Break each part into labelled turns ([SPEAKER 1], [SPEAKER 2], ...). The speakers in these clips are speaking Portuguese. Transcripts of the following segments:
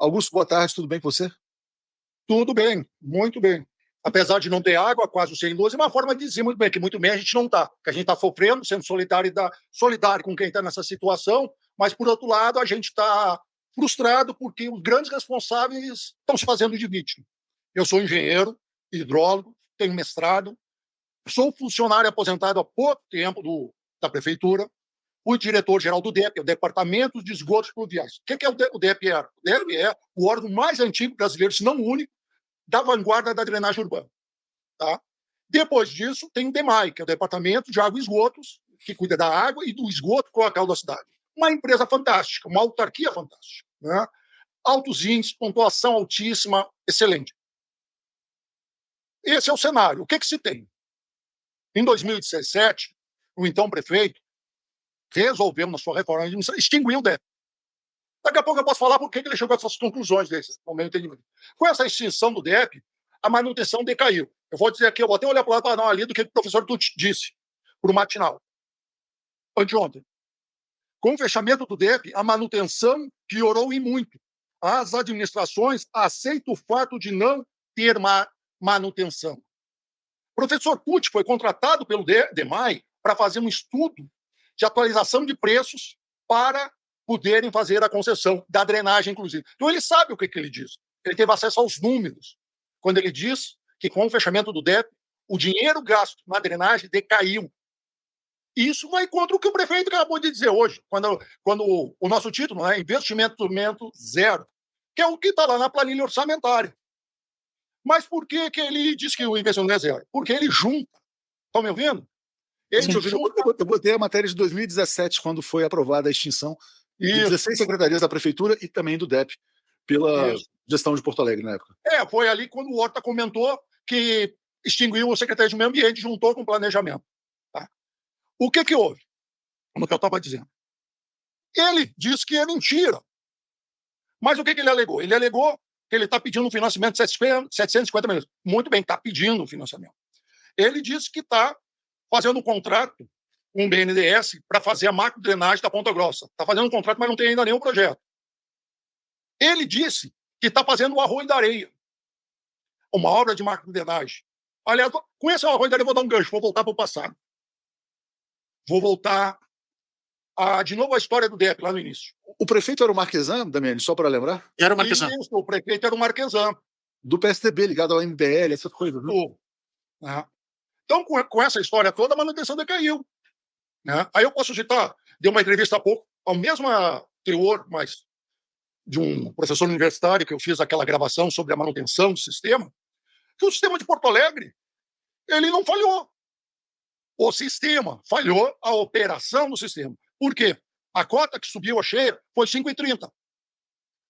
[SPEAKER 1] Augusto, boa tarde, tudo bem com você?
[SPEAKER 2] Tudo bem, muito bem. Apesar de não ter água, quase sem luz, é uma forma de dizer muito bem, que muito bem a gente não está. Que a gente está sofrendo, sendo solidário com quem está nessa situação, mas, por outro lado, a gente está frustrado porque os grandes responsáveis estão se fazendo de vítima. Eu sou engenheiro, hidrólogo, tenho mestrado, sou funcionário aposentado há pouco tempo da prefeitura, fui diretor-geral do DEP, o Departamento de Esgotos Pluviais. O que é o DEP? O DEP é o órgão mais antigo brasileiro, se não o único, da vanguarda da drenagem urbana. Tá? Depois disso, tem o DEMAI, que é o Departamento de Água e Esgotos, que cuida da água e do esgoto cloacal da cidade. Uma empresa fantástica, uma autarquia fantástica. Né? Altos índices, pontuação altíssima, excelente. Esse é o cenário. O que se tem? Em 2017, o então prefeito resolveu, na sua reforma administrativa, extinguir o DEP. Daqui a pouco eu posso falar por que ele chegou a essas conclusões desses, no meu entendimento. Com essa extinção do DEP, a manutenção decaiu. Eu vou dizer aqui, eu vou até olhar para o lado para dar uma lida do que o professor Tucci disse para o matinal, anteontem. Com o fechamento do DEP, a manutenção piorou e muito. As administrações aceitam o fato de não ter manutenção. O professor Tucci foi contratado pelo DEMAI para fazer um estudo de atualização de preços para poderem fazer a concessão da drenagem, inclusive. Então, ele sabe o que ele diz. Ele teve acesso aos números. Quando ele diz que, com o fechamento do DEP, o dinheiro gasto na drenagem decaiu. Isso vai contra o que o prefeito acabou de dizer hoje, quando o nosso título é investimento zero, que é o que está lá na planilha orçamentária. Mas por que ele diz que o investimento é zero? Porque ele junta. Estão me ouvindo?
[SPEAKER 1] Eu botei a matéria de 2017, quando foi aprovada a extinção de 16 secretarias da prefeitura e também do DEP, pela gestão de Porto Alegre na época.
[SPEAKER 2] Foi ali quando o Horta comentou que extinguiu o secretário de Meio Ambiente, juntou com o planejamento. Tá? O que houve? Como que eu estava dizendo. Ele disse que é mentira. Mas o que ele alegou? Ele alegou que ele está pedindo um financiamento de 750 milhões. Muito bem, está pedindo um financiamento. Ele disse que está fazendo um contrato com o BNDES para fazer a macro-drenagem da Ponta Grossa. Está fazendo um contrato, mas não tem ainda nenhum projeto. Ele disse que está fazendo o Arroio da Areia, uma obra de macro-drenagem. Aliás, com esse Arroio da Areia, eu vou dar um gancho, vou voltar para o passado. Vou voltar de novo a história do DEP, lá no início.
[SPEAKER 1] O prefeito era o Marquesan, Damiani, só para lembrar?
[SPEAKER 2] Era o Marquesan. Isso, o prefeito era o Marquesan.
[SPEAKER 1] Do PSDB, ligado ao MBL, essas coisas. Né?
[SPEAKER 2] Então, com essa história toda, a manutenção decaiu. Né? Aí eu posso citar, dei uma entrevista há pouco, ao mesmo teor, mas de um professor universitário, que eu fiz aquela gravação sobre a manutenção do sistema, que o sistema de Porto Alegre, ele não falhou. O sistema falhou, a operação do sistema. Por quê? A cota que subiu a cheia foi 5,30.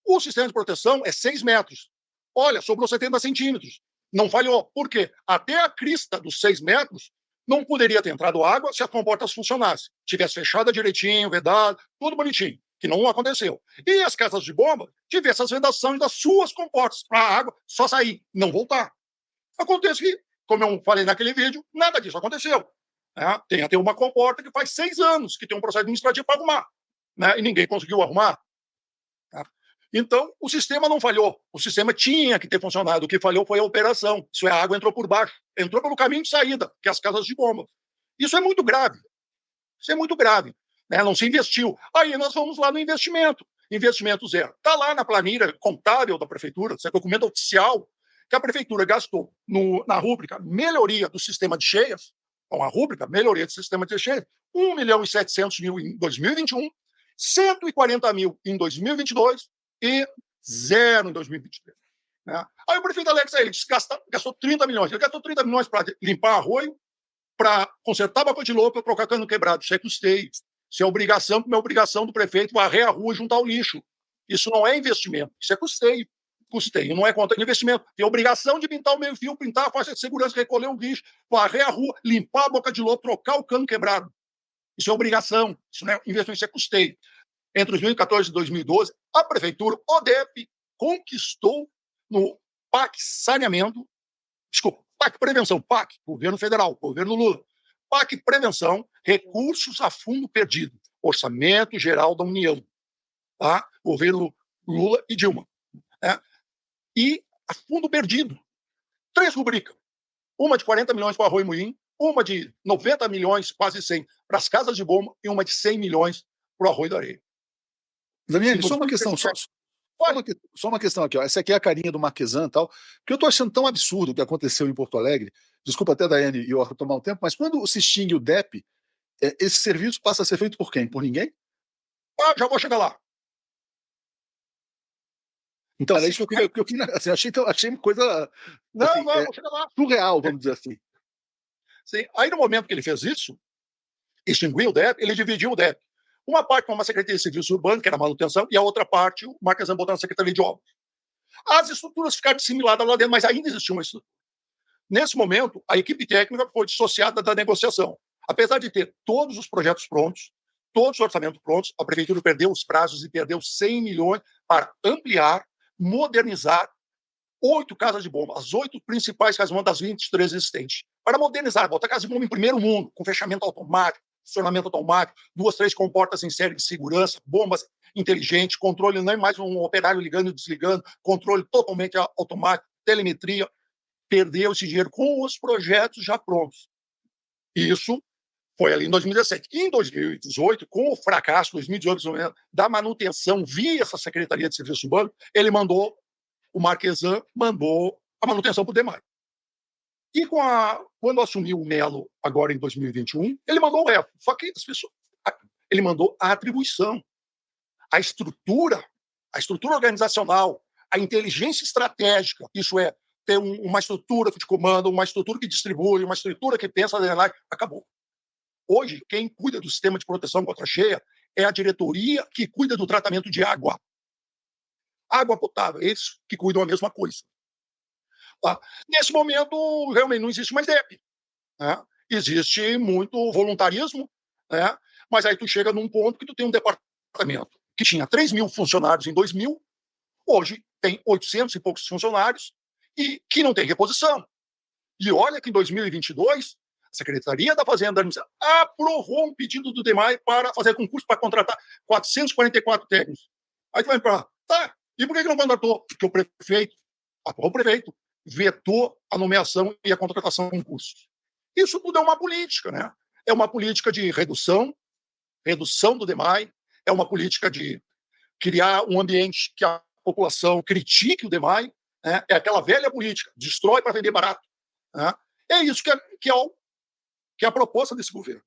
[SPEAKER 2] O sistema de proteção é 6 metros. Olha, sobrou 70 centímetros. Não falhou. Por quê? Até a crista dos 6 metros não poderia ter entrado água se as comportas funcionassem. Tivesse fechada direitinho, vedada, tudo bonitinho, que não aconteceu. E as casas de bomba tivessem as vedações das suas comportas, para a água só sair, não voltar. Acontece que, como eu falei naquele vídeo, nada disso aconteceu. Tem até uma comporta que faz 6 anos que tem um processo administrativo para arrumar. E ninguém conseguiu arrumar. Então, o sistema não falhou. O sistema tinha que ter funcionado. O que falhou foi a operação. Isso é, a água entrou por baixo. Entrou pelo caminho de saída, que é as casas de bomba. Isso é muito grave. Isso é muito grave. Não se investiu. Aí nós vamos lá no investimento. Investimento zero. Está lá na planilha contábil da prefeitura, esse é documento oficial, que a prefeitura gastou na rúbrica melhoria do sistema de cheias, a rúbrica melhoria do sistema de cheias, 1.700.000 em 2021, 140 mil em 2022, e 0 em 2023. Aí o prefeito Alex ele gastou 30 milhões. Ele gastou 30 milhões para limpar arroio, para consertar a boca de lobo, para trocar cano quebrado. Isso é custeio. Isso é obrigação, como é obrigação do prefeito varrer a rua e juntar o lixo. Isso não é investimento. Isso é custeio. Custeio não é conta de investimento. Tem obrigação de pintar o meio-fio, pintar a faixa de segurança, recolher o lixo, varrer a rua, limpar a boca de lobo, trocar o cano quebrado. Isso é obrigação. Isso não é investimento, isso é custeio. Entre 2014 e 2012, a prefeitura, o DEP, conquistou no PAC Saneamento, PAC Prevenção, PAC, governo federal, governo Lula, PAC Prevenção, recursos a fundo perdido, Orçamento Geral da União, governo Lula e Dilma. né? E a fundo perdido. 3 rubricas. Uma de 40 milhões para o Arroio Moinho, uma de 90 milhões, quase 100, para as casas de bomba, e uma de 100 milhões para o Arroio da Areia.
[SPEAKER 1] Daniel, só uma questão, só uma questão aqui. Ó. Essa aqui é a carinha do Marquesan e tal, que eu estou achando tão absurdo o que aconteceu em Porto Alegre. Desculpa até, Daiane e eu tomar um tempo, mas quando se extingue o DEP, esse serviço passa a ser feito por quem? Por ninguém?
[SPEAKER 2] Já vou chegar lá.
[SPEAKER 1] Então, era isso que eu queria. Assim, achei coisa. Assim,
[SPEAKER 2] vou chegar lá.
[SPEAKER 1] Surreal, vamos dizer assim.
[SPEAKER 2] Sim. Aí, no momento que ele fez isso, extinguiu o DEP, ele dividiu o DEP. Uma parte para uma Secretaria de Serviços Urbanos, que era a manutenção, e a outra parte o Marquesan botou na Secretaria de Obras. As estruturas ficaram assimiladas lá dentro, mas ainda existia uma estrutura. Nesse momento, a equipe técnica foi dissociada da negociação. Apesar de ter todos os projetos prontos, todos os orçamentos prontos, a Prefeitura perdeu os prazos e perdeu 100 milhões para ampliar, modernizar 8 casas de bomba, as 8 principais casas de bomba das 23 existentes. Para modernizar, botar casa de bomba em primeiro mundo, com fechamento automático, funcionamento automático, 2, 3 comportas em série de segurança, bombas inteligentes, controle não é mais um operário ligando e desligando, controle totalmente automático, telemetria. Perdeu esse dinheiro com os projetos já prontos. Isso foi ali em 2017. E em 2018, com o fracasso, 2018, da manutenção via essa Secretaria de Serviços Urbanos, o Marquesan mandou a manutenção para o DEMAI. E quando assumiu o Melo, agora em 2021, ele mandou o resto. Só que ele mandou a atribuição, a estrutura organizacional, a inteligência estratégica, isso é, ter uma estrutura de comando, uma estrutura que distribui, uma estrutura que pensa, acabou. Hoje, quem cuida do sistema de proteção contra a cheia é a diretoria que cuida do tratamento de água. Água potável, eles que cuidam a mesma coisa. Tá? Nesse momento, realmente não existe mais DEP. Né? Existe muito voluntarismo, né? Mas aí tu chega num ponto que tu tem um departamento que tinha 3 mil funcionários em 2000, hoje tem 800 e poucos funcionários e que não tem reposição. E olha que em 2022, a Secretaria da Fazenda aprovou um pedido do DEMAI para fazer concurso para contratar 444 técnicos. Aí tu vai para tá, e por que não contratou? Porque o prefeito vetou a nomeação e a contratação de concursos. Isso tudo é uma política, né? É uma política de redução do DEMAI, é uma política de criar um ambiente que a população critique o DEMAI, né? É aquela velha política, destrói para vender barato. Né? É isso que é a proposta desse governo.